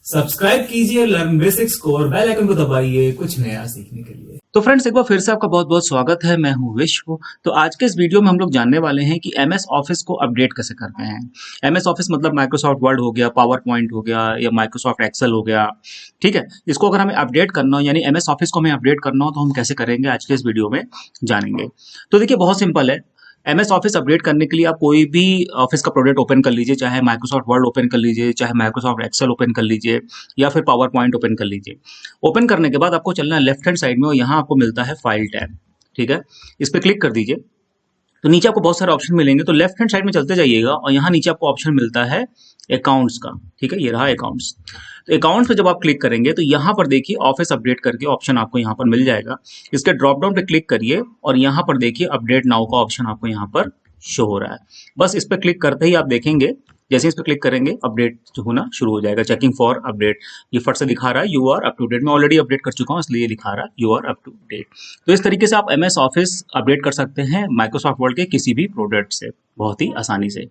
Subscribe कीजिए learn basics को और बेल आइकन को दबाइए कुछ नया सीखने के लिए। तो फ्रेंड्स, एक बार फिर से आपका बहुत बहुत स्वागत है। मैं हूं विश्व। तो आज के इस वीडियो में हम लोग जानने वाले हैं कि एमएस ऑफिस को अपडेट कैसे करते हैं। एमएस ऑफिस मतलब माइक्रोसॉफ्ट वर्ड हो गया, पावर पॉइंट हो गया या माइक्रोसॉफ्ट एक्सेल हो गया। ठीक है, इसको अगर हमें अपडेट करना हो यानी एमएस ऑफिस को हमें अपडेट करना हो तो हम कैसे करेंगे, आज के इस वीडियो में जानेंगे। तो देखिए, बहुत सिंपल है। एमएस ऑफिस अपडेट करने के लिए आप कोई भी ऑफिस का प्रोडक्ट ओपन कर लीजिए, चाहे माइक्रोसॉफ्ट वर्ड ओपन कर लीजिए, चाहे माइक्रोसॉफ्ट एक्सेल ओपन कर लीजिए या फिर पावर पॉइंट ओपन कर लीजिए। ओपन करने के बाद आपको चलना है लेफ्ट हैंड साइड में और यहाँ आपको मिलता है फाइल टैब। ठीक है, इस पर क्लिक कर दीजिए तो नीचे आपको बहुत सारे ऑप्शन मिलेंगे। तो लेफ्ट हैंड साइड में चलते जाइएगा और यहाँ नीचे आपको ऑप्शन मिलता है अकाउंट्स का। ठीक है, ये रहा अकाउंट्स। तो अकाउंट्स पे जब आप क्लिक करेंगे तो यहाँ पर देखिए ऑफिस अपडेट करके ऑप्शन आपको यहाँ पर मिल जाएगा। इसके ड्रॉप डाउन पे क्लिक करिए और यहाँ पर देखिए अपडेट नाउ का ऑप्शन आपको यहाँ पर शो हो रहा है। बस इस पर क्लिक करते ही आप देखेंगे, जैसे इस पर क्लिक करेंगे अपडेट होना शुरू हो जाएगा। चेकिंग फॉर अपडेट, ये फट से दिखा रहा है you are up to date. मैं ऑलरेडी अपडेट कर चुका हूँ इसलिए ये दिखा रहा है you are up to date. तो इस तरीके से आप एमएस ऑफिस अपडेट कर सकते हैं माइक्रोसॉफ्ट वर्ड के किसी भी प्रोडक्ट से बहुत ही आसानी से।